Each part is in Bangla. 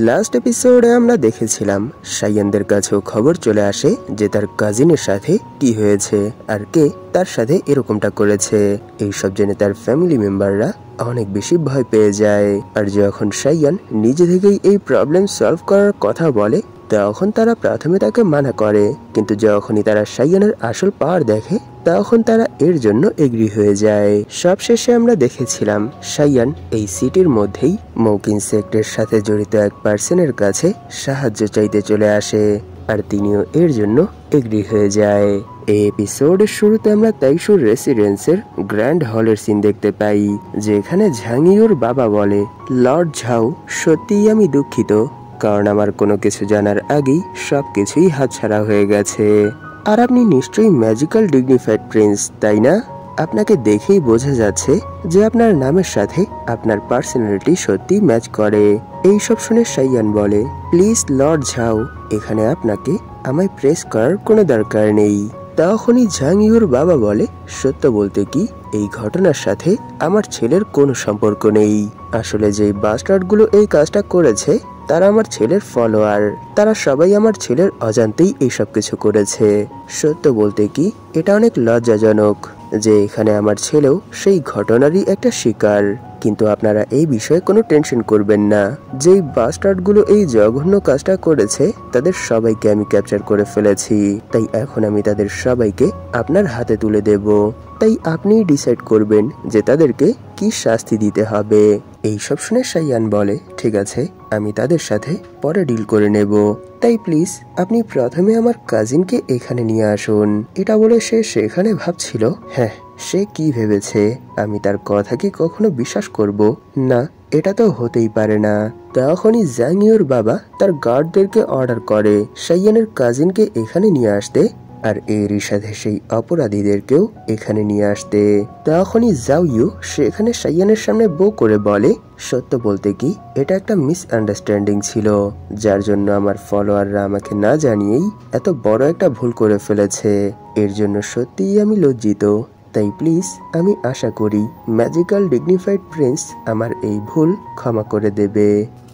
লাস্ট এপিসোডে আমরা দেখেছিলাম শাইয়ানদের কাছেও খবর চলে আসে যে তার কাজিনের সাথে কি হয়েছে আর কে তার সাথে এরকমটা করেছে। এইসব জেনে তার ফ্যামিলি মেম্বাররা অনেক বেশি ভয় পেয়ে যায়। আর যখন শাইয়ান নিজে থেকেই এই প্রবলেম সলভ করার কথা বলে তখন তারা প্রথমে তাকে মানা করে, কিন্তু যখনই তারা শাইয়ানের আসল পাওয়ার দেখে তখন তারা এর জন্য এগ্রি হয়ে যায়। সবশেষে আমরা দেখেছিলাম শাইয়ান এই সিটির মধ্যেই স্মোক ইনসেক্টের সাথে জড়িত এক পার্সনের কাছে সাহায্য চাইতে চলে আসে আর তিনিও এর জন্য এগ্রি হয়ে যায়। এই এপিসোডের শুরুতে আমরা তাইশুর রেসিডেন্সের গ্র্যান্ড হলের সিন দেখতে পাই, যেখানে ঝাংইউর বাবা বলে, লর্ড ঝাও, সত্যিই আমি দুঃখিত, কারণ আমার কোনো কিছু জানার আগেই সবকিছুই হাতছাড়া হয়ে গেছে। আর আপনি নিশ্চয়ই ম্যাজিক্যাল ডিগনিফাইড প্রিন্স, তাই না? আপনাকে দেখেই বোঝা যাচ্ছে যে আপনার নামের সাথে আপনার পার্সোনালিটি সত্যি ম্যাচ করে। এইসব শুনে শাইয়ান বলে, প্লিজ লর্ড ঝাও, এখানে আপনাকে আমায় প্রেস করার কোনো দরকার নেই। তখনই ঝাংইউর বাবা বলে, সত্য বলতে কি এই ঘটনার সাথে আমার ছেলের কোনো সম্পর্ক নেই। আসলে যেই বাস্টার্ডগুলো এই কাজটা করেছে তারা আমার ছেলের ফলোয়ার, তারা সবাই আমার ছেলের অজান্তেই এইসব কিছু করেছে। সত্য বলতে কি এটা অনেক লজ্জাজনক যে এখানে আমার ছেলেও সেই ঘটনারই একটা শিকার। কিন্তু আপনারা এই বিষয়ে কোনো টেনশন করবেন না, যেই বাস্টার্ডগুলো এই জঘন্য কাজটা করেছে তাদের সবাইকে আমি ক্যাপচার করে ফেলেছি, তাই এখন আমি তাদের সবাইকে আপনার হাতে তুলে দেব। তাই আপনিই ডিসাইড করবেন যে তাদেরকে কি শাস্তি দিতে হবে। এইসব শুনে শাইয়ান বলে, ঠিক আছে, আমি তাদের সাথে পরে ডিল করে নেব, তাই প্লিজ আপনি প্রথমে আমার কাজিনকে এখানে নিয়ে আসুন। এটা বলে সে সেখানে ভাবছিল, হ্যাঁ সে কি ভেবেছে, আমি তার কথা কি কখনো বিশ্বাস করব না, এটা তো হতেই পারে না। তখনই ঝাংইউর বাবা তার গার্ডদেরকে অর্ডার করে শাইয়ানের কাজিনকে এখানে নিয়ে আসতে আর এরই সাথে সেই অপরাধীদেরকেও এখানে নিয়ে আসতে। তখনই জাওইউ সেখানে শাইয়ানের সামনে বউ করে বলে, সত্য বলতে কি এটা একটা মিসআন্ডারস্ট্যান্ডিং ছিল, যার জন্য আমার ফলোয়াররা আমাকে না জানিয়েই এত বড় একটা ভুল করে ফেলেছে। এর জন্য সত্যিই আমি লজ্জিত, তাই প্লিজ আমি আশা করি ম্যাজিক্যাল ডিগনিফাইড প্রিন্স আমার এই ভুল ক্ষমা করে দেবে।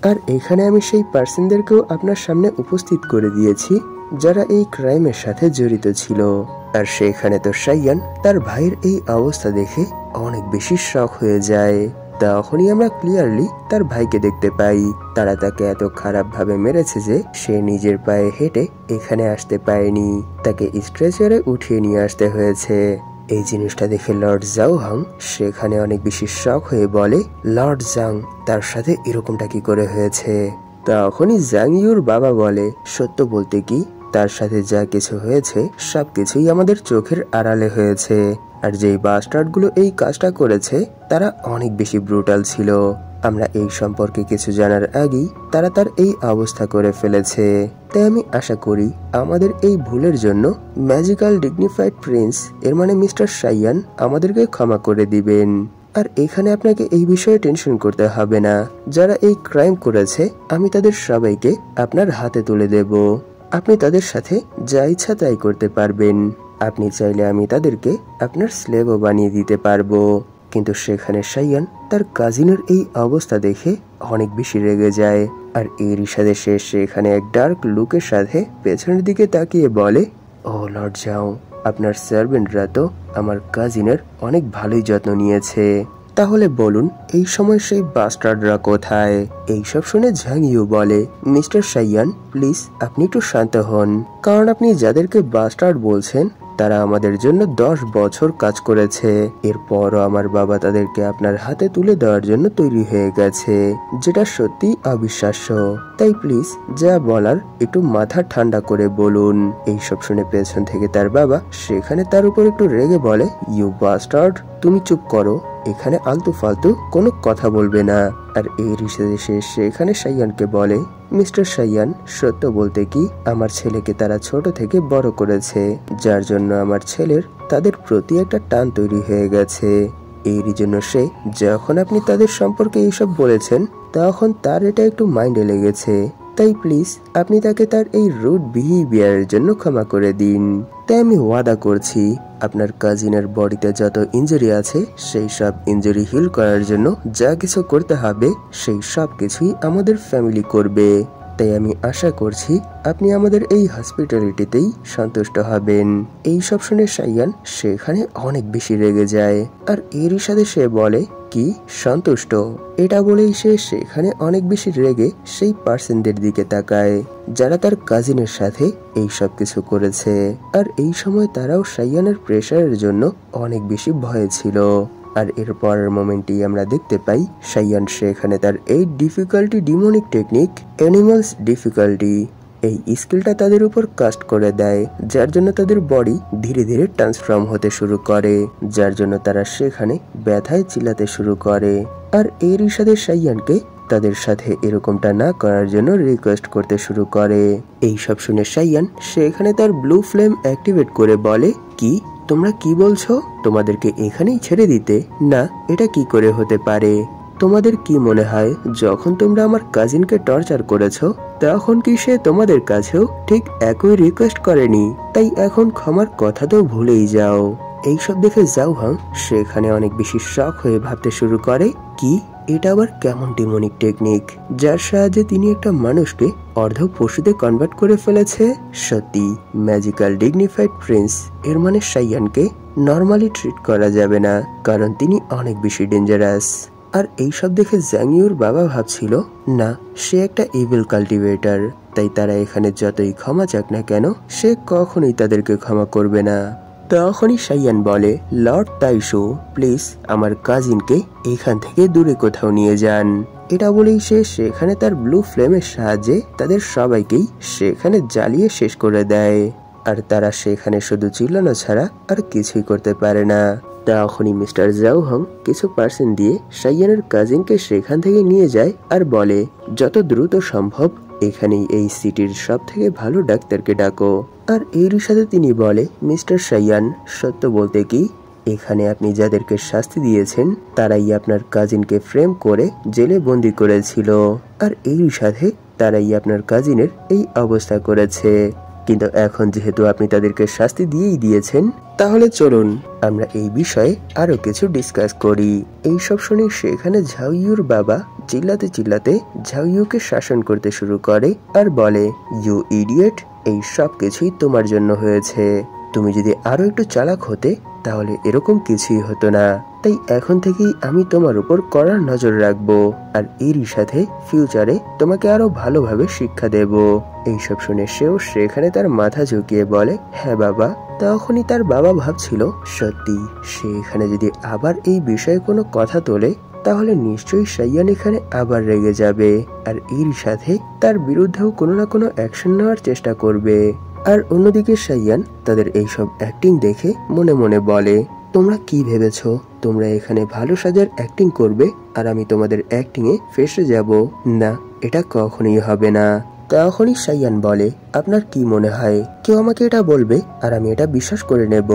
আর এখানে আমি সেই পার্সনদেরকেও আপনার সামনে উপস্থিত করে দিয়েছি যারা এই ক্রাইমের সাথে জড়িত ছিল। আর সেখানে তো শাইয়ান তার ভাইয়ের এই অবস্থা দেখে অনেক বেশি শক হয়ে যায়। তখনই আমরা ক্লিয়ারলি তার ভাইকে দেখতে পাই, তারা তাকে এত খারাপ ভাবে মেরেছে যে সে নিজের পায়ে হেঁটে এখানে আসতে পারেনি, তাকে স্ট্রেচারে উঠিয়ে নিয়ে আসতে হয়েছে। এই জিনিসটা দেখে লর্ড জাওহাং সেখানে অনেক বেশি শক হয়ে বলে, লর্ড জাং, তার সাথে এরকমটা কি করে হয়েছে? তখনই ঝাংইউর বাবা বলে, সত্য বলতে কি তার সাথে যা কিছু হয়েছে সবকিছুই আমাদের চোখের আড়ালে হয়েছে। আর যেই বাস্টার্ডগুলো এই কাজটা করেছে তারা অনেক বেশি ব্রুটাল ছিল। আমরা এই সম্পর্কে কিছু জানার আগেই তারা তার এই অবস্থা করে ফেলেছে। তাই আমি আশা করি আমাদের এই ভুলের জন্য ম্যাজিক্যাল ডিগনিফাইড প্রিন্স, এর মানে মিস্টার শাইয়ান, আমাদেরকে ক্ষমা করে দিবেন। আর এখানে আপনাকে এই বিষয়ে টেনশন করতে হবে না, যারা এই ক্রাইম করেছে আমি তাদের সবাইকে আপনার হাতে তুলে দেব। আপনি তাদের সাথে যা ইচ্ছা তাই করতে পারবেন, আপনি চাইলে আমি তাদেরকে আপনার স্লেভও বানিয়ে দিতে পারবো। কিন্তু সেখানে শাইয়ান তার কাজিনের এই অবস্থা দেখে অনেক বেশি রেগে যায় আর এরই সাথে সে সেখানে এক ডার্ক লুকের সাথে পেছনের দিকে তাকিয়ে বলে, ও লর্ড ঝাও, আপনার সার্ভেন্টরা তো আমার কাজিনের অনেক ভালোই যত্ন নিয়েছে, তাহলে বলুন এই সময় সেই বাস্টার্ডরা কোথায়? এইসব শুনে ঝাংইউ বলে, মিস্টার শাইয়ান প্লিজ আপনি একটু শান্ত হন, কারণ আপনি যাদেরকে বাস্টার্ড বলছেন তারা আমাদের জন্য 10 বছর কাজ করেছে। এরপরও আমার বাবা তাদেরকে আপনার হাতে তুলে দেওয়ার জন্য তৈরি হয়ে গেছে, যেটা সত্যি অবিশ্বাস্য। তাই প্লিজ যা বলার একটু মাথা ঠান্ডা করে বলুন। এইসব শুনে পেছন থেকে তার বাবা সেখানে তার উপর একটু রেগে বলে, ইউ বাস্টার্ড, তুমি চুপ করো, এখানে আলতু ফালতু কোনো কথা বলবে না। আর এই রিসে সেখানে শাইয়ানকে বলে, মিস্টার শাইয়ান, সত্য বলতে কি আমার ছেলেকে তারা ছোট থেকে বড় করেছে, যার জন্য আমার ছেলের তাদের প্রতি একটা টান তৈরি হয়ে গেছে। এরই জন্য সে যখন আপনি তাদের সম্পর্কে এইসব বলেছেন তখন তার এটা একটু মাইন্ডে লেগেছে, তাই প্লিজ আপনি তাকে তার এই রুড বিহেভিয়ারের জন্য ক্ষমা করে দিন। তাই আমি ওয়াদা করছি আপনার কাজিনের বডিতে যত ইনজুরি আছে সেই সব ইনজুরি হিল করার জন্য যা কিছু করতে হবে সেই সব কিছুই আমাদের ফ্যামিলি করবে। তাই আমি আশা করছি আপনি আমাদের এই হসপিটালিটিতেই সন্তুষ্ট হবেন। এই সব শুনে সাইয়ান সেখানে অনেক বেশি রেগে যায়, আর এরই সাথে সে বলে কি সন্তুষ্ট। এটা বলেই সে সেখানে অনেক বেশি রেগে সেই পার্সনদের দিকে তাকায় যারা তার কাজিনের সাথে এই সব কিছু করেছে। আর এই সময় তারাও সাইয়ানের প্রেসারের জন্য অনেক বেশি ভয়ে ছিল। আর এর পরের মোমেন্টে আমরা দেখতে পাই সাইয়ান সেখানে তার 8 ডিফিকাল্টি ডিমোনিক টেকনিক অ্যানিমালস ডিফিকাল্টি এই স্কিলটা তাদের উপর কাস্ট করে দেয়, যার জন্য তাদের বডি ধীরে ধীরে ট্রান্সফর্ম হতে শুরু করে, যার জন্য তারা সেখানে ব্যথায় চিল্লাতে শুরু করে। আর এরই সাথে সাইয়ানকে তাদের সাথে এরকমটা না করার জন্য রিকোয়েস্ট করতে শুরু করে। এই সব শুনে সাইয়ান সেখানে তার ব্লু ফ্লেম অ্যাক্টিভেট করে বলে কি তোমরা কি বলছো? তোমাদেরকে এখানেই ছেড়ে দিতে? না, এটা কি করে হতে পারে? তোমাদের কি মনে হয় যখন তোমরা আমার কাজিনকে টর্চার করেছো তখন কি সে তোমাদের কাছেও ঠিক একই রিকোয়েস্ট করেনি? তাই এখন ক্ষমার কথা তো ভুলেই যাও। এইসব দেখে জাওহাং সেখানে অনেক বেশি শক হয়ে ভাবতে শুরু করে কি এটা আবার কেমন ডিমোনিক টেকনিক যার সাহায্যে তিনি একটা মানুষকে অর্ধ পশুতে কনভার্ট করে ফেলেছে। সত্যি ম্যাজিক্যাল ডিগনিফাইড প্রিন্স, এর মানে সাইয়ানকে নর্মালি ট্রিট করা যাবে না, কারণ তিনি অনেক বেশি ডেঞ্জারাস। আর এইসব দেখে জাংইউর বাবা ভাবছিল না, সে একটা ইভিল কাল্টিভেটর, তাই তারা এখানে যতই ক্ষমা চাক না কেন সে কখনোই তাদেরকে ক্ষমা করবে না। তখনই সাইয়ান বলে লর্ড তাইশু প্লিজ আমার কাজিনকে এখান থেকে দূরে কোথাও নিয়ে যান। এটা বলেই সে সেখানে তার ব্লু ফ্লেমের সাহায্যে তাদের সবাইকেই সেখানে জ্বালিয়ে শেষ করে দেয়। আর তারা সেখানে শুধু চিল্লানো ছাড়া আর কিছুই করতে পারে না। তখনই মিস্টার জাওহাং কিছু পার্সেন্ট দিয়ে সাইয়ানের কাজিনকে সেখান থেকে নিয়ে যায় আর বলে যত দ্রুত সম্ভব এখানেই এই সিটির সব থেকে ভালো ডাক্তারকে ডাকো। আর এরই সাথে তিনি বলে মিস্টার সাইয়ান সত্য বলতে কি এখানে আপনি যাদেরকে শাস্তি দিয়েছেন তারাই আপনার কাজিনকে ফ্রেম করে জেলে বন্দি করেছিল, আর এরই সাথে তারাই আপনার কাজিনের এই অবস্থা করেছে। কিন্তু এখন যেহেতু আপনি তাদেরকে শাস্তি দিয়েই দিয়েছেন তাহলে চলুন আমরা এই বিষয়ে আরো কিছু ডিসকাস করি। এইসব শুনে সেখানে ঝাওইউর বাবা চিল্লাতে চিল্লাতে ঝাওইউকে শাসন করতে শুরু করে আর বলে ইউ ইডিয়েট, এই সব কিছুই তোমার জন্য হয়েছে। তুমি যদি আরো একটু চালাক হতে তাহলে এরকম কিছুই হতো না। তাই এখন থেকেই আমি তোমার উপর কড়া নজর রাখবো, আর এরই সাথে ফিউচারে তোমাকে আরো ভালোভাবে শিক্ষা দেব। এইসব শুনে সেও সেখানে তার মাথা ঝুঁকিয়ে বলে হ্যাঁ বাবা। তখনই তার বাবা ভাবছিল সত্যি সে এখানে যদি আবার এই বিষয়ে কোনো কথা তোলে তাহলে নিশ্চয়ই সাইয়ান এখানে আবার রেগে যাবে, আর এরই সাথে তার বিরুদ্ধেও কোনো না কোনো অ্যাকশন নেওয়ার চেষ্টা করবে। আর অন্যদিকে সাইয়ান তাদের এইসব অ্যাক্টিং দেখে মনে মনে বলে তোমরা কি ভেবেছো তোমরা এখানে ভালো সাজার অ্যাক্টিং করবে আর আমি তোমাদের অ্যাক্টিং এ ফেসে যাব? না, এটা কখনোই হবে না। তখনই সাইয়ান বলে আপনার কি মনে হয় কেউ আমাকে এটা বলবে আর আমি এটা বিশ্বাস করে নেব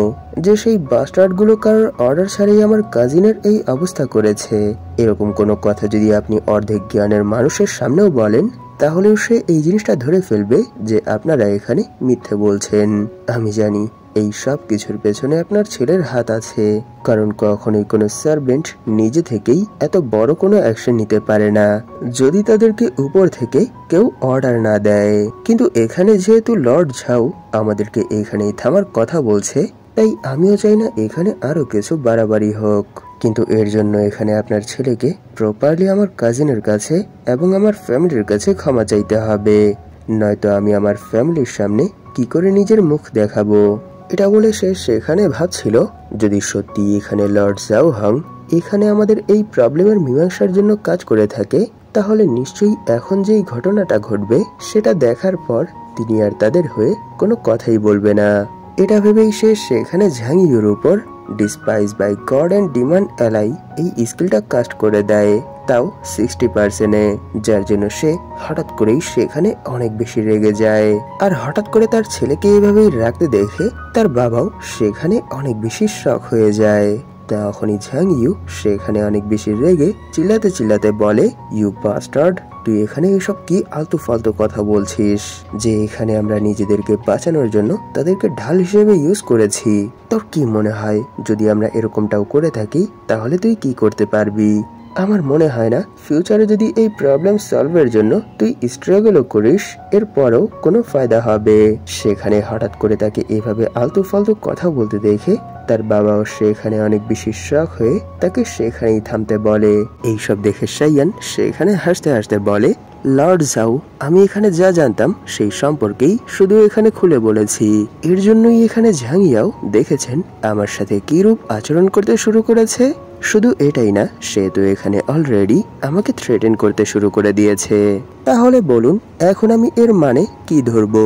যে সেই বাস্টার্ড গুলো কারোর অর্ডার ছাড়াই আমার কাজিনের এই অবস্থা করেছে? এরকম কোনো কথা যদি আপনি অর্ধেক জ্ঞানের মানুষের সামনেও বলেন তাহলেও সে এই জিনিসটা ধরে ফেলবে যে আপনারা এখানে মিথ্যে বলছেন। আমি জানি এই সব কিছুর পেছনে আপনার ছেলের হাত আছে, কারণ কখনোই কোনো সার্ভেন্ট নিজে থেকেই এত বড় কোনো অ্যাকশন নিতে পারে না যদি তাদেরকে উপর থেকে কেউ অর্ডার না দেয়। কিন্তু এখানে যেহেতু লর্ড ঝাও আমাদেরকে এখানেই থামার কথা বলছে, তাই আমিও চাই না এখানে আরো কিছু বাড়াবাড়ি হোক। কিন্তু এর জন্য এখানে আপনার ছেলেকে প্রপারলি আমার কাজিনের কাছে এবং আমার ফ্যামিলির কাছে ক্ষমা চাইতে হবে, নয়তো আমি আমার ফ্যামিলির সামনে কি করে নিজের মুখ দেখাবো। এটা বলে সে সেখানে ভাবছিল যদি সত্যি এখানে লর্ড জাওহাং এখানে আমাদের এই প্রবলেমের মীমাংসার জন্য কাজ করে থাকে তাহলে নিশ্চয়ই এখন যেই ঘটনাটা ঘটবে সেটা দেখার পর তিনি আর তাদের হয়ে কোনো কথাই বলবে না। এটা ভেবেই সে সেখানে ঝাংইউর উপর despise by god and demand ally এই স্কিলটা কাস্ট করে দেয়, তাও 60%-এ, যার জন্য সে হঠাৎ করেই সেখানে অনেক বেশি রেগে যায়। আর হঠাৎ করে তার ছেলেকে এইভাবেই রাখতে দেখে তার বাবাও সেখানে অনেক বেশি শক হয়ে যায়। তখনই ঝাংইউ সেখানে অনেক বেশি রেগে চিল্লাতে চিল্লাতে বলে ইউ বাস্টার্ড, তুই এখানে এসব কি আলতু ফালতু কথা বলছিস যে এখানে আমরা নিজেদেরকে বাঁচানোর জন্য তাদেরকে ঢাল হিসেবে ইউজ করেছি। তোর কি মনে হয় যদি আমরা এরকমটাও করে থাকি তাহলে তুই কি করতে পারবি? আমার মনে হয় না ফিউচারে যদি এই প্রবলেম সলভের জন্য তুই স্ট্রাগলও করিস এরপরও কোনো ফায়দা হবে। সেখানে হঠাৎ করে তাকে এভাবে আলতু ফালতু কথা বলতে দেখে তার বাবাও সেখানে অনেক বেশি শক হয়ে তাকে সেখানেই থামতে বলে। এইসব দেখে শাইয়ান সেখানে হাসতে হাসতে বলে, লর্ড জাউ, আমি এখানে যা জানতাম সেই সম্পর্কেই শুধু এখানে খুলে বলেছি। এর জন্যই এখানে ঝাঙ্গিয়াও দেখেছেন আমার সাথে কি রূপ আচরণ করতে শুরু করেছে। শুধু এটাই না, সে তো এখানে অলরেডি আমাকে থ্রেটেন করতে শুরু করে দিয়েছে। তাহলে বলুন এখন আমি এর মানে কি ধরবো?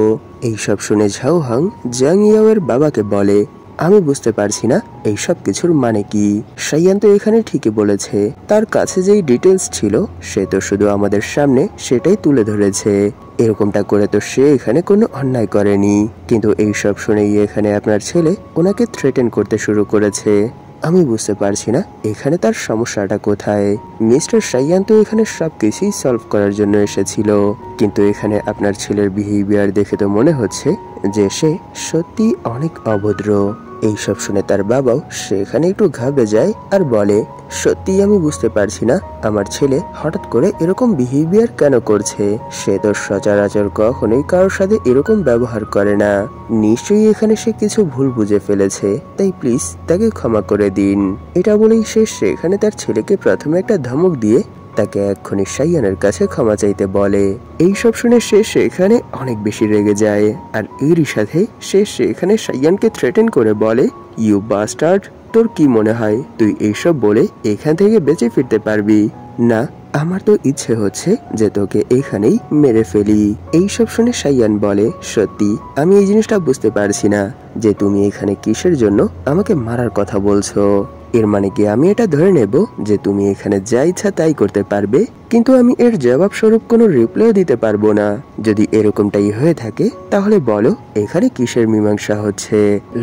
এইসব শুনে ঝাওহাং জাংইয়াও এর বাবাকে বলে, আমি বুঝতে পারছি না এই সব কিছুর মানে কি। শাইয়ান তো এখানে ঠিকই বলেছে, তার কাছে যেই ডিটেলস ছিল সে তো শুধু আমাদের সামনে সেটাই তুলে ধরেছে। এরকমটা করে তো সে এখানে কোনো অন্যায় করেনি, কিন্তু এই সব শুনেই এখানে আপনার ছেলে ওনাকে থ্রেটেন করতে শুরু করেছে। আমি বুঝতে পারছি না এখানে তার সমস্যাটা কোথায়। মিস্টার শাইয়ান তো এখানে সবকিছুই সলভ করার জন্য এসেছিল, কিন্তু এখানে আপনার ছেলের বিহেভিয়ার দেখে তো মনে হচ্ছে যে সে সত্যি অনেক অভদ্র। এইসব শুনে তার বাবাও সেখানে একটু ঘাবড়ে যায় আর বলে, সত্যি আমি বুঝতে পারছি না আমার ছেলে হঠাৎ করে এরকম বিহেভিয়ার কেন করছে। সে তো সচরাচর কখনোই কারোর সাথে এরকম ব্যবহার করে না। নিশ্চয়ই এখানে সে কিছু ভুল বুঝে ফেলেছে, তাই প্লিজ তাকে ক্ষমা করে দিন। এটা বলেই সে সেখানে তার ছেলেকে প্রথমে একটা ধমক দিয়ে তাকে এক্ষুনি শাইয়ানের কাছে ক্ষমা চাইতে বলে। এইসব শুনে সে সেখানে অনেক বেশি রেগে যায় আর এরই সাথে সে সেখানে শাইয়ানকে থ্রেটেন করে বলে, ইউ বাস্টার্ড, তোর কি মনে হয় তুই এইসব বলে এখান থেকে বেঁচে ফিরতে পারবি? না, আমার তো ইচ্ছে হচ্ছে যে তোকে এখানেই মেরে ফেলি। এইসব শুনে শাইয়ান বলে, সত্যি আমি এই জিনিসটা বুঝতে পারছি না যে তুমি এখানে কিসের জন্য আমাকে মারার কথা বলছো। এর মানে কি আমি এটা ধরে নেব যে তুমি এখানে যা ইচ্ছা তাই করতে পারবে, কিন্তু আমি এর জবাব স্বরূপ কোনো রিপ্লাই দিতে পারবো না? যদি এরকমটাই হয়ে থাকে তাহলে বলো এখানে কিসের মীমাংসা হচ্ছে?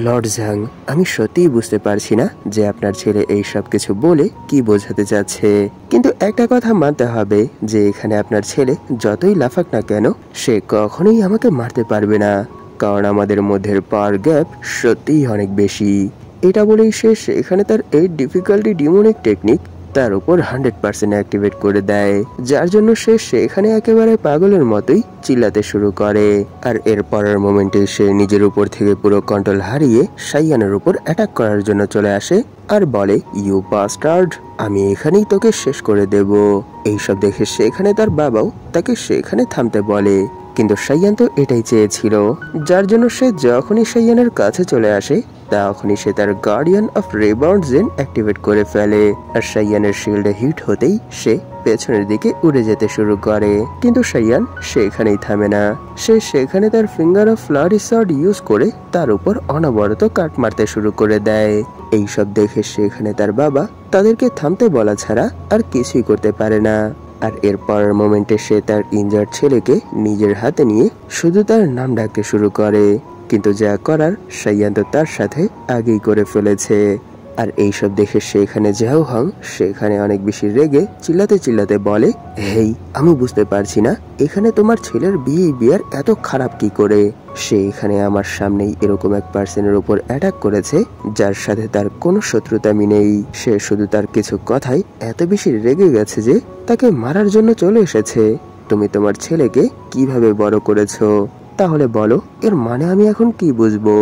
লর্ড জাং, আমি সত্যিই বুঝতে পারছি না যে আপনার ছেলে এই সব কিছু বলে কি বোঝাতে চাচ্ছে, কিন্তু একটা কথা মানতে হবে যে এখানে আপনার ছেলে যতই লাফাক না কেন সে কখনোই আমাকে মারতে পারবে না, কারণ আমাদের মধ্যে পাওয়ার গ্যাপ সত্যিই অনেক বেশি। এটা বলেই সে সেখানে তার এই ডিফিকাল্টি ডিমোনিক টেকনিক তার উপর 100% অ্যাক্টিভেট করে দেয়, যার জন্য সে সেখানে একেবারে পাগলের মতোই চিল্লাতে শুরু করে। আর এর পরের মোমেন্টে সে নিজের উপর থেকে পুরো কন্ট্রোল হারিয়ে শাইয়ানের উপর অ্যাটাক করার জন্য চলে আসে আর বলে, ইউ বাস্টার্ড, আমি এখানেই তোকে শেষ করে দেব। এইসব দেখে সেখানে তার বাবাও তাকে সেখানে থামতে বলে, কিন্তু শাইয়ান তো এটাই চেয়েছিল, যার জন্য সে যখনই শাইয়ানের কাছে চলে আসে তখনই সে তার guardian of rebound zen activate করে ফেলে আর শাইয়ানের শিল্ডে হিট হতেই সে পেছনের দিকে উড়ে যেতে শুরু করে। কিন্তু শাইয়ান সেখানেই থামে না, সে সেখানে তার finger of flurry shot use করে তার উপর অনবরত কাট মারতে শুরু করে দেয়। এইসব দেখে সেখানে তার বাবা তাদেরকে থামতে বলা ছাড়া আর কিছুই করতে পারে না। আর এর পরের মোমেন্টে সে তার ইনজার্ড ছেলেকে নিজের হাতে নিয়ে শুধু তার নাম ডাকতে শুরু করে, কিন্তু যা করার শাইয়ান তো তার সাথে আগেই করে ফেলেছে। আর এইসব দেখে সেখানে ঝাওহাং সেখানে অনেক বেশি রেগে চিল্লাতে চিল্লাতে বলে, হেই, আমি বুঝতে পারছি না এখানে তোমার ছেলের বিহেভিয়ার এত খারাপ কি করে। সে এখানে আমার সামনেই এরকম এক পার্সনের উপর অ্যাটাক করেছে যার সাথে তার কোনো শত্রুতামি নেই। সে শুধু তার কিছু কথাই এত বেশি রেগে গেছে যে তাকে মারার জন্য চলে এসেছে। তুমি তোমার ছেলেকে কিভাবে বড় করেছো? তাহলে বলো এর মানে আমি এখন কি বুঝবো?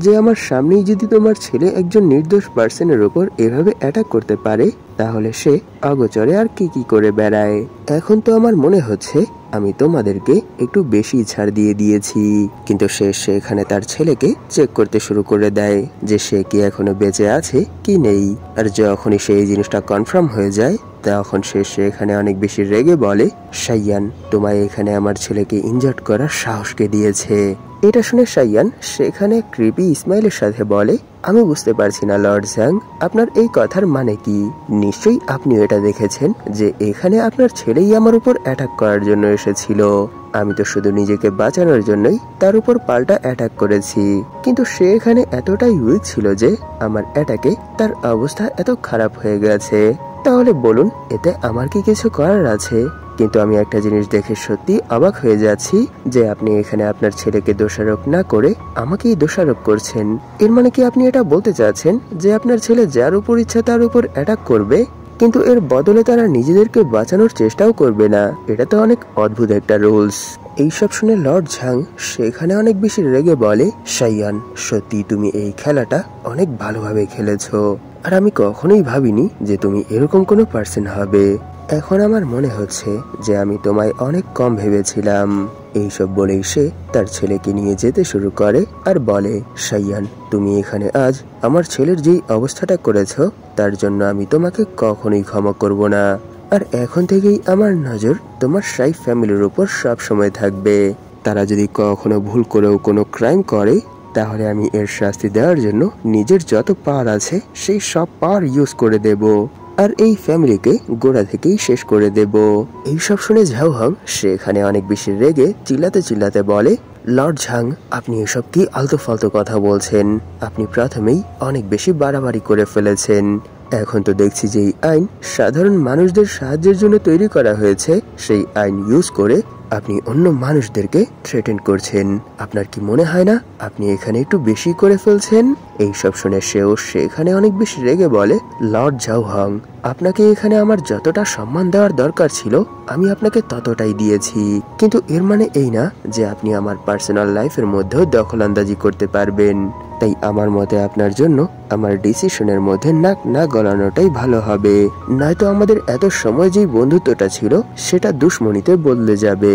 যে আমার সামনেই যদি তোমার ছেলে একজন নির্দোষ পার্সনের উপর এভাবে অ্যাটাক করতে পারে তাহলে সে অগোচরে আর কি কি করে বেড়ায়। এখন তো আমার মনে হচ্ছে আমি তোমাদেরকে একটু বেশি ছাড় দিয়ে দিয়েছি। কিন্তু সে সেখানে তার ছেলেকে চেক করতে শুরু করে দেয় যে সে কি এখনো বেঁচে আছে কি নেই। আর যখনই সেই জিনিসটা কনফার্ম হয়ে যায় তখন সে সেখানে অনেক বেশি রেগে বলে, শাইয়ান, তোমায় এখানে আমার ছেলেকে ইনজার্ট করার সাহস কে দিয়েছে? এটা শুনে শাইয়ান সেখানে ক্রিপি ইসমাইলের সাথে বলে, আমি বুঝতে পারছি না লর্ড জাং, আপনার এই কথার মানে কি? নিশ্চয়ই আপনি এটা দেখেছেন যে এখানে আপনার ছেলেই আমার উপর অ্যাটাক করার জন্য এসেছিল। আমি তো শুধু নিজেকে বাঁচানোর জন্যই তার উপর পাল্টা অ্যাটাক করেছি, কিন্তু সে এখানে এতটাই উইক ছিল যে আমার অ্যাটাকে তার অবস্থা এত খারাপ হয়ে গেছে। তাহলে বলুন এতে আমার কি কিছু করার আছে? কিন্তু আমি একটা জিনিস দেখে সত্যি অবাক হয়ে যাচ্ছি যে আপনি এখানে আপনার ছেলেকে দোষারোপ না করে আমাকেই দোষারোপ করছেন। এর মানে কি আপনি এটা বলতে চাচ্ছেন যে আপনার ছেলে যার উপর ইচ্ছা তার উপর অ্যাটাক করবে, কিন্তু এর বদলে তারা নিজেদেরকে বাঁচানোর চেষ্টাও করবে না? এটা তো অনেক অদ্ভুত একটা রুলস। এইসব শুনে লর্ড ঝাং সেখানে অনেক বেশি রেগে বলে, শাইয়ান, সত্যি তুমি এই খেলাটা অনেক ভালোভাবে খেলেছো, আর আমি কখনোই ভাবিনি যে তুমি এরকম কোনো পার্সন হবে। এখন আমার মনে হচ্ছে যে আমি তোমায় অনেক কম ভেবেছিলাম। এইসব বলেই সে তার ছেলেকে নিয়ে যেতে শুরু করে আর বলে, শাইয়ান, তুমি এখানে আজ আমার ছেলের যেই অবস্থাটা করেছো তার জন্য আমি তোমাকে কখনোই ক্ষমা করব না। আর এখন থেকেই আমার নজর তোমার শাই ফ্যামিলির উপর সব সময় থাকবে। তারা যদি কখনো ভুল করেও কোনো ক্রাইম করে তাহলে আমি এর শাস্তি দেওয়ার জন্য নিজের যত পাওয়ার আছে সেই সব পাওয়ার ইউজ করে দেব, আর এই ফ্যামিলিকে গোড়া থেকেই শেষ করে দেব। এইসব শুনে ঝাও হাং সেখানে অনেক বেশি রেগে চিল্লাতে চিল্লাতে বলে, লর্ড ঝাং, আপনি এসব কি আলতু ফালতু কথা বলছেন? আপনি প্রথমেই অনেক বেশি বাড়াবাড়ি করে ফেলেছেন। এখন তো দেখছি যে এই আইন সাধারণ মানুষদের সাহায্যের জন্য তৈরি করা হয়েছে, সেই আইন ইউজ করে আপনি অন্য মানুষদেরকে থ্রেটেন করছেন। আপনার কি মনে হয় না আপনি এখানে একটু বেশি করে ফেলছেন? এইসব শুনে সেখানে অনেক বেশি রেগে বলে, লর্ড ঝাও হাং, আপনাকে এখানে আমার যতটা সম্মান দেওয়ার দরকার ছিল আমি আপনাকে ততটাই দিয়েছি, কিন্তু এর মানে এই না যে আপনি আমার পার্সোনাল লাইফের মধ্যেও দখলআন্দাজি করতে পারবেন। তাই আমার মতে আপনার জন্য আমার ডিসিশনের মধ্যে নাক না গলানোটাই ভালো হবে, নয়তো আমাদের এত সময় যেই বন্ধুত্বটা ছিল সেটা দুশ্মনীতে বদলে যাবে।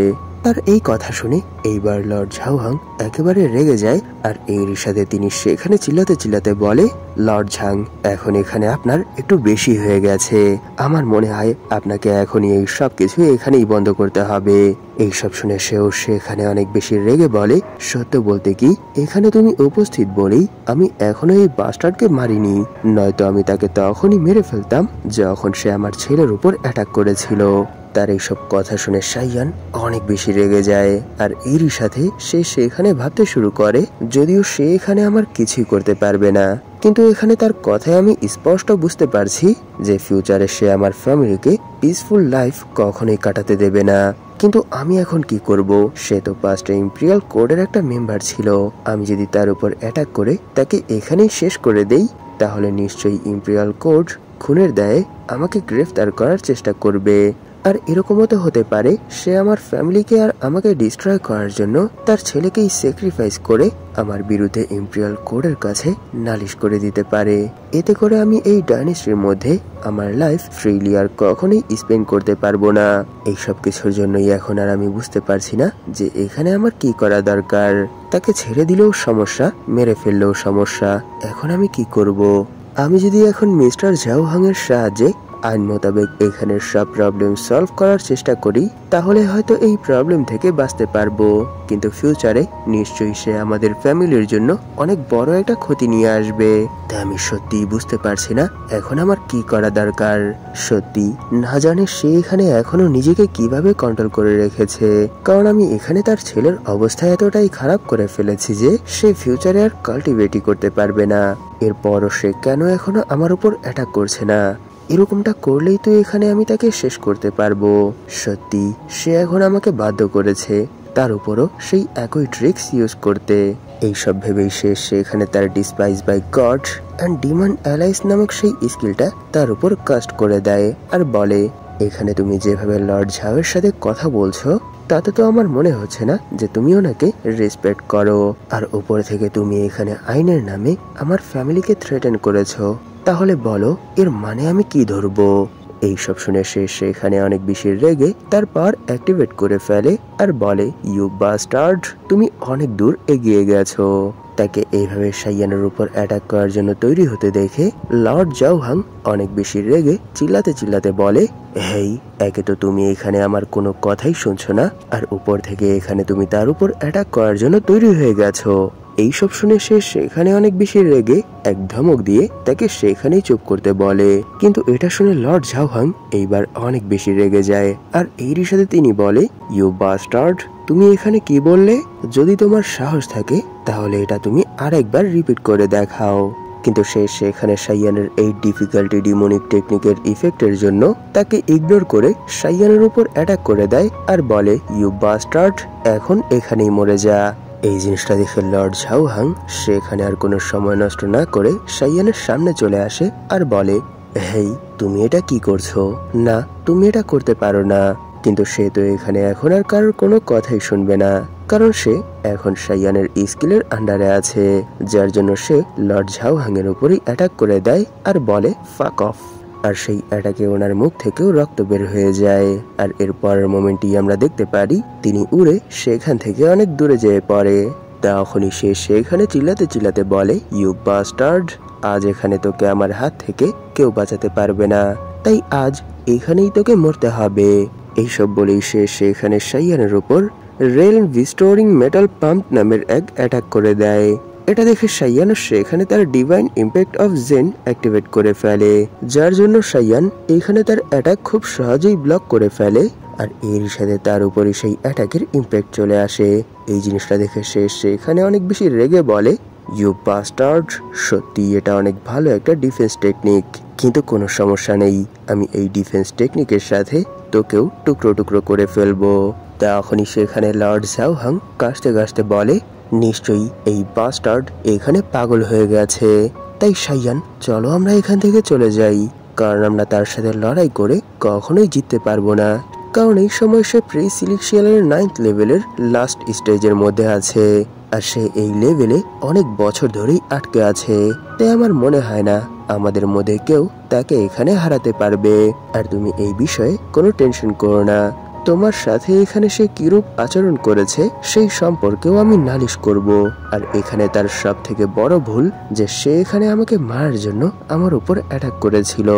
আর এই কথা শুনে এইবার লর্ড ঝাও হাং একেবারে রেগে যায়, আর এর সাথে তিনি সেখানে চিল্লাতে চিল্লাতে বলে, লর্ড ঝাং, এখন এখানে আপনার একটু বেশি হয়ে গেছে। আমার মনে হয় আপনাকে এখনই এই সব কিছু এখানেই বন্ধ করতে হবে। এইসব শুনে সেখানে অনেক বেশি রেগে বলে, সত্য বলতে কি এখানে তুমি উপস্থিত বলেই আমি এখনো এই বাস্টার্ডকে মারিনি, নয়তো আমি তাকে তখনই মেরে ফেলতাম যখন সে আমার ছেলের উপর অ্যাটাক করেছিল। তার এইসব কথা শুনে শাইয়ান অনেক বেশি রেগে যায়, আর এরই সাথে সে সেখানে ভাবতে শুরু করে যদিও সে এখানে আমার কিছুই করতে পারবে না, কিন্তু এখানে তার কথায় আমি স্পষ্ট বুঝতে পারছি যে ফিউচারে সে আমার ফ্যামিলিকে পিসফুল লাইফ কখনোই কাটাতে দেবে না। কিন্তু আমি এখন কি করব? সে তো পাস্টে ইম্পেরিয়াল কোডের একটা মেম্বার ছিল। আমি যদি তার উপর অ্যাটাক করে তাকে এখানেই শেষ করে দেই তাহলে নিশ্চয়ই ইম্পেরিয়াল কোড খুনের দায়ে আমাকে গ্রেফতার করার চেষ্টা করবে। আর এরকমও তো হতে পারে সে আমার ফ্যামিলিকে আর আমাকে ডিস্ট্রয় করার জন্য তার ছেলেকেই স্যাক্রিফাইস করে আমার বিরুদ্ধে ইম্পেরিয়াল কোডের কাছে নালিশ করে দিতে পারে। এতে করে আমি এই ডাইনেস্টির মধ্যে আমার লাইফ ফ্রিলি আর কখনোই স্পেন্ড করতে পারবো না। এইসব কিছুর জন্যই এখন আর আমি বুঝতে পারছি না যে এখানে আমার কি করা দরকার। তাকে ছেড়ে দিলেও সমস্যা, মেরে ফেললেও সমস্যা। এখন আমি কি করব? আমি যদি এখন মিস্টার ঝাও হাং এর সাহায্যে আইন মোতাবেক এখানের সব প্রবলেম সলভ করার চেষ্টা করি তাহলে হয়তো এই প্রবলেম থেকে বাঁচতে পারবো, কিন্তু ফিউচারে নিশ্চয়ই সে আমাদের ফ্যামিলির জন্য অনেক বড় একটা ক্ষতি নিয়ে আসবে। তাই আমি সত্যিই বুঝতে পারছি না এখন আমার কি করা দরকার। সত্যি না জানে সে এখানে এখনো নিজেকে কিভাবে কন্ট্রোল করে রেখেছে, কারণ আমি এখানে তার ছেলের অবস্থা এতটাই খারাপ করে ফেলেছি যে সে ফিউচারে আর কাল্টিভেটই করতে পারবে না। এরপরও সে কেন এখনো আমার উপর অ্যাটাক করছে না? এরকমটা করলেই তো এখানে আমি তাকে শেষ করতে পারবো। সত্যি সে এখন আমাকে বাধ্য করেছে, তার উপরও সেই একই ট্রিক্স ইউজ করতে। এইসব ভেবেই সে সেখানে তার despise by god and demon alike নামক সেই স্কিলটা তার উপর কাস্ট করে দেয় আর বলে, এখানে তুমি যেভাবে লর্ড ঝাওয়ের সাথে কথা বলছো তাতে তো আমার মনে হচ্ছে না যে তুমি ওনাকে রেসপেক্ট করো, আর উপর থেকে তুমি এখানে আইনের নামে আমার ফ্যামিলিকে থ্রেটেন করেছো। তাহলে বলো এর মানে আমি কি ধরবো? এইসব শুনে সে সেখানে অনেক বেশি রেগে তার পাওয়ার অ্যাক্টিভেট করে ফেলে আর বলে, ইউ বাস্টার্ড, তুমি অনেক দূর এগিয়ে গেছো। তাকে এইভাবে শাইয়ানের উপর অ্যাটাক করার জন্য তৈরি হতে দেখে লর্ড জাও হাং অনেক বেশি রেগে চিল্লাতে চিল্লাতে বলে, হেই, একে তো তুমি এখানে আমার কোনো কথাই শুনছো না, আর উপর থেকে এখানে তুমি তার উপর অ্যাটাক করার জন্য তৈরি হয়ে গেছো। এইসব শুনে সে সেখানে অনেক বেশি রেগে এক ধমক দিয়ে তাকে সেখানেই চুপ করতে বলে, কিন্তু এটা শুনে লর্ড ঝাও হাং এইবার অনেক বেশি রেগে যায় আর এরই সাথে তিনি বলে, ইউ বাস্টার্ড, তুমি এখানে কি বললে? যদি তোমার সাহস থাকে তাহলে এটা তুমি আরেকবার রিপিট করে দেখাও। কিন্তু সে সেখানে সাইয়ানের এই ডিফিকাল্টি ডিমোনিক টেকনিকের ইফেক্টের জন্য তাকে ইগনোর করে সাইয়ানের উপর অ্যাটাক করে দেয় আর বলে, ইউ বাস্টার্ড, এখন এখানেই মরে যা। এই জিনিসটা দেখে লর্ড ঝাওহাং সেখানে আর কোনো সময় নষ্ট না করে সাইয়ানের সামনে চলে আসে আর বলে, হেই, তুমি এটা কি করছো? না, তুমি এটা করতে পারো না। কিন্তু সে তো এখানে এখন আর কারোর কোনো কথাই শুনবে না, কারণ সে এখন সাইয়ানের স্কিলের আন্ডারে আছে, যার জন্য সে লর্ড ঝাওহাং এর উপরই অ্যাটাক করে দেয় আর বলে, ফাক অফ। আর সেই অ্যাটাকে ওনার মুখ থেকেও রক্ত বের হয়ে যায়। আর এর পরের মোমেন্টই আমরা দেখতে পারি তিনি উড়ে সেখান থেকে অনেক দূরে যেয়ে পড়ে। তখনই সে সেখানে চিল্লাতে চিল্লাতে বলে, ইউ বাস্টার্ড, আজ এখানে তোকে আমার হাত থেকে কেউ বাঁচাতে পারবে না, তাই আজ এখানেই তোকে মরতে হবে। এইসব বলেই সে সেখানে সাইয়ানের উপর রেলম রিস্টোরিং মেটাল পাম্প নামের এক অ্যাটাক করে দেয়। এটা দেখে সাইয়ান সেখানে তার divine impact of zen activate করে ফেলে, যার জন্য সাইয়ান এখানে তার অ্যাটাক খুব সহজেই ব্লক করে ফেলে। আর এর সাথে তার উপরে সেই অ্যাটাকের ইম্প্যাক্ট চলে আসে। এই জিনিসটা দেখে সে সেখানে অনেক বেশি রেগে বলে, ইউ বাস্টার্ড, সত্যি এটা অনেক ভালো একটা ডিফেন্স টেকনিক, কিন্তু কোনো সমস্যা নেই, আমি এই ডিফেন্স টেকনিকের সাথে তোকেও টুকরো টুকরো করে ফেলবো। তখনই সেখানে লর্ড ঝাওহাং কাশতে কাশতে বলে, নিশ্চয়ই এই বাস্টার্ড এখানে পাগল হয়ে গেছে, তাই সাইয়ান চলো আমরা এখান থেকে চলে যাই, কারণ আমরা তার সাথে লড়াই করে কখনোই জিততে পারবো না, কারণ এই সময় সে প্রি সিলেকশিয়ালের 9th লেভেলের লাস্ট স্টেজের মধ্যে আছে, আর সে এই লেভেলে অনেক বছর ধরেই আটকে আছে, তাই আমার মনে হয় না আমাদের মধ্যে কেউ তাকে এখানে হারাতে পারবে। আর তুমি এই বিষয়ে কোনো টেনশন করো না, তোমার সাথে এখানে সে কিরূপ আচরণ করেছে সেই সম্পর্কেও আমি নালিশ করব। আর এখানে তার সব থেকে বড় ভুল যে সে এখানে আমাকে মারার জন্য আমার উপর অ্যাটাক করেছিল,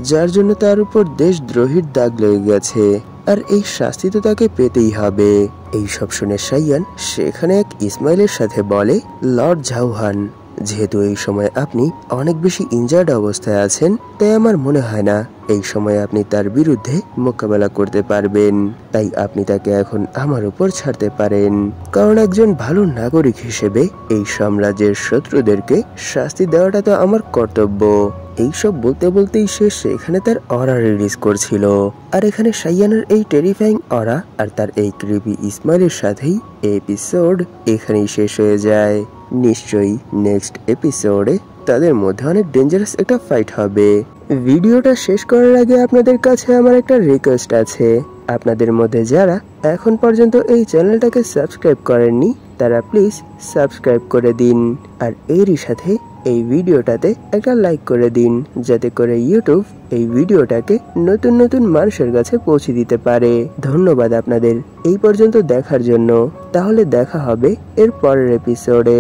যার জন্য তার উপর দেশদ্রোহীর দাগ লেগে গেছে, আর এই শাস্তি তো তাকে পেতেই হবে। এই সব শুনে সাইয়ান সেখানে এক ইসমাইলের সাথে বলে, লর্ড ঝাওহান, যেহেতু এই সময় আপনি অনেক বেশি ইনজার্ড অবস্থায় আছেন, তাই আমার মনে হয় না এই সময় আপনি তার বিরুদ্ধে মোকাবেলা করতে পারবেন, তাই আপনি তাকে এখন আমার উপর ছাড়তে পারেন, কারণ একজন ভালো নাগরিক হিসেবে এই সাম্রাজ্যের শত্রুদেরকে শাস্তি দেওয়াটা তো আমার কর্তব্য। এইসব বলতে বলতেই সে সেখানে তার অরা রিলিজ করছিল। আর এখানে সাইয়ানের এই টেরিফাইং অরা আর তার এই ক্রিপি ইসমাইলের সাথেই এপিসোড এখানেই শেষ হয়ে যায়। নিশ্চয়ই নেক্সট এপিসোডে তাদের মধ্যে অনেক ডেঞ্জারাস একটা ফাইট হবে। ভিডিওটা শেষ করার আগে আপনাদের কাছে আমার একটা রিকোয়েস্ট আছে, আপনাদের মধ্যে যারা এখন পর্যন্ত এই চ্যানেলটাকে সাবস্ক্রাইব করেননি তারা প্লিজ সাবস্ক্রাইব করে দিন, আর এরই সাথে এই ভিডিওটাতে একটা লাইক করে দিন, যাতে করে ইউটিউব এই ভিডিওটাকে নতুন নতুন মানুষের কাছে পৌঁছে দিতে পারে। ধন্যবাদ আপনাদের এই পর্যন্ত দেখার জন্য, তাহলে দেখা হবে এর পরের এপিসোডে।